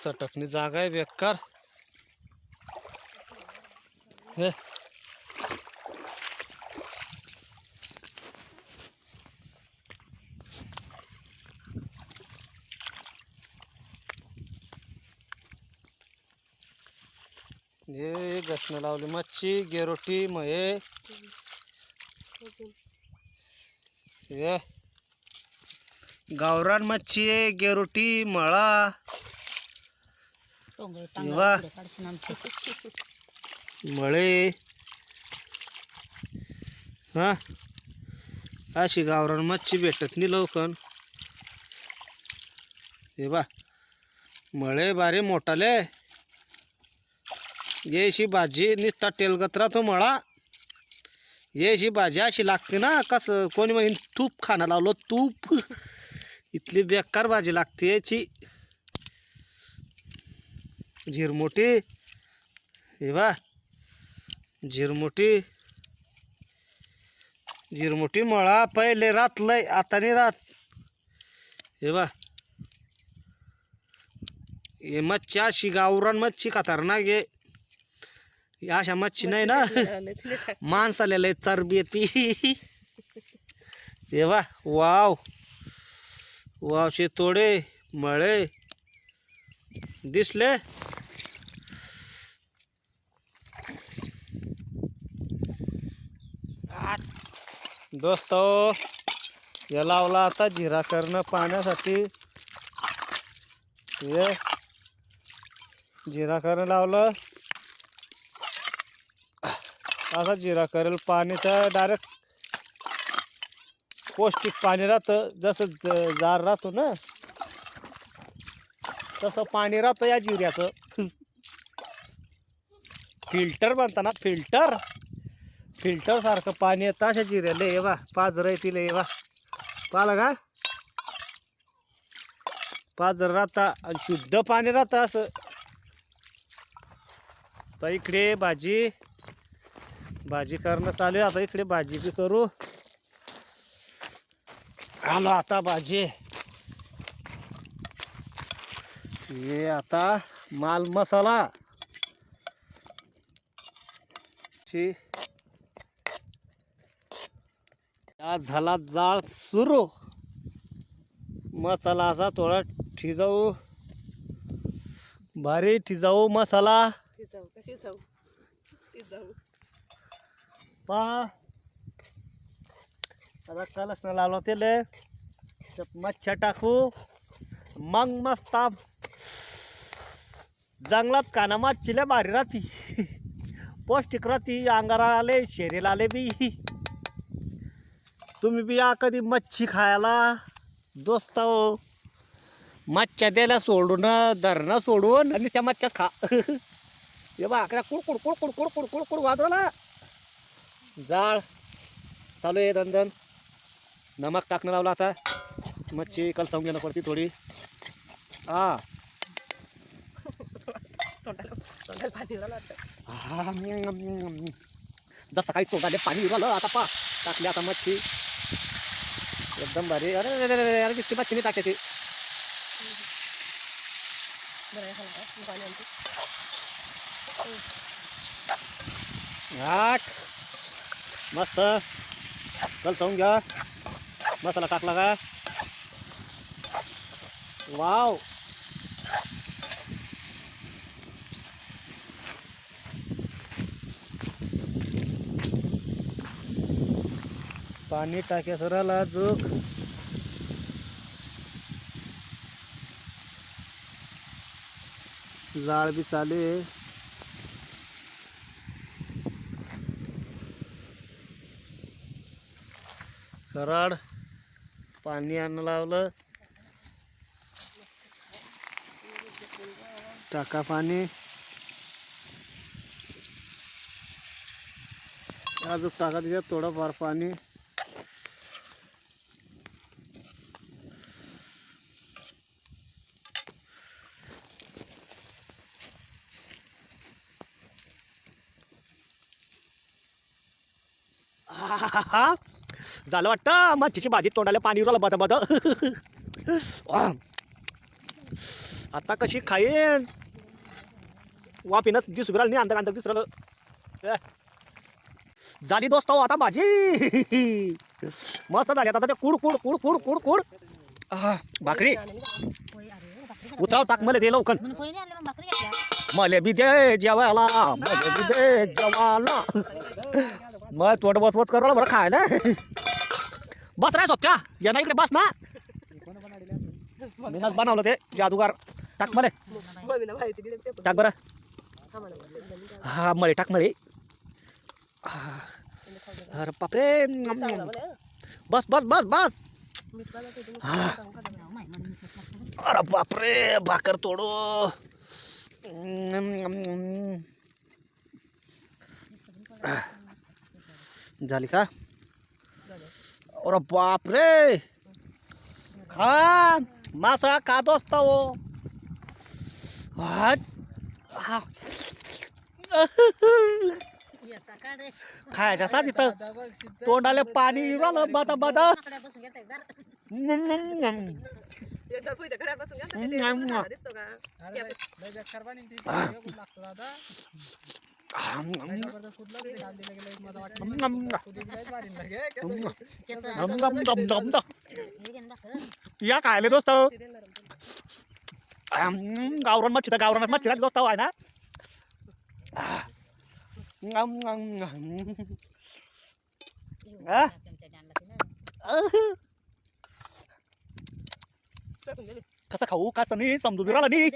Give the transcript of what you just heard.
सटकणी जागा आहे बेकार. हे हे घसणं लावली मच्छी गेरोटी मये हे गावरान मच्छी आहे गेरोटी मळा वा मळे हा अशी गावरान मच्छी भेटत नाही लवकर. हे बा मळे बारे मोठाले येशी भाजी नुसता तेलगत राहतो मळा. येशी भाजी अशी लागते ना कसं कोणी म्हणे तूप खाणं लावलं तूप इथली बेकार भाजी लागते याची. झिरमोटी हे बा झिरमोटी झिरमोटी मळा पहिले रातलंय आता नाही रात. हे बा हे मच्छी अशी गावरान मच्छी खतरनाक आहे. अशा मच्छी नाही ना माणसाला लय चरबी येते. हे बा वाव वाव शेतोडे मळे दिसले. दोस्तो या लावला आता जिरा करणं पाण्यासाठी. हे जिरा करणं लावलं असा जिरा करेल पाणीचं डायरेक्ट पौष्टिक पाणी राहतं. जसं जार राहतो ना तसं पाणी राहतं या जिऱ्याचं. फिल्टर बनताना फिल्टर फिल्टर सारखं पाणी येतं अशा जिऱ्याला. ये बा पाजर येतील ये बा पाहिलं का पाजर राहता आणि शुद्ध पाणी राहतं असं. तर इकडे भाजी भाजी करणं चालू आहे आता. इकडे भाजी बी करू आलो आता भाजी. हे आता माल मसाला आज झाला जाळ सुरू. मसाला असा थोडा ठिजाऊ भारी ठिजाऊ मसाला पा आता कलश न लावला तेले मच्छ्या टाकू मग मस्त जंगलात काना मच्छीला भारी राहती पौष्टिक राहती. अंगारा आले शरीर आले बी. तुम्ही बी या कधी मच्छी खायला दोस्त हो. मच्छ्या द्यायला सोडून धरणं सोडून आणि त्या मच्छ्याच खा. हे बा अकरा कुडकुड कुडकुड कुडकुड कुडकुड वाजवला. जाळ चालू आहे दंदन. नमक टाकणं लावला आता. मच्छी कलसावून घेणं पडती थोडी. हा जसं काही तोंडाले पाणी उरालं आता पा टाकली आता मच्छी एकदम भारी. अरे अरे अरे अरे किती मच्छी नाही टाकायची. आठ मस्त कलसावून घ्या. मसाला टाकला का वाव. पाणी टाक्या सराला जोक जाळ बी चालू आहे. कराड पाणी आणलं लावलं टाका पाणी अजून टाका त्याच्यात थोडंफार पाणी. झालं वाटतं मच्छीची भाजी तोंडाला पाणी उराला बद बद. आता कशी खाईन वापिनच दिसू बिराल नाही अंधक अंधक दिसलं झाली दोस्त हो आता भाजी मस्त झाली आता ते कुड कुड कुड कुड कुड कुड भाकरी उतराव टाक मला दे लवकर मला बी दे जेवायला मला बी दे जेवायला मग तोंड बसवत करू बरं खायला बस रे सोप्या या ना इकडे बस ना मी बनवलं ते जादूगार टाक मला टाक बरं हा मळे टाक मळे अरे बापरे बस बस बस बस अरे बापरे भाकर तोडो झाली का अरे बापरे खा मासा खात असता हो खायच्या सा तिथं तोंडाले पाणी राहिलं बाता बाता या खायले दोस्त गावरान मच्छी गावरान मच्छी दोस्त आहे ना कसं खाऊ कसं नाही समजू बिराला नाही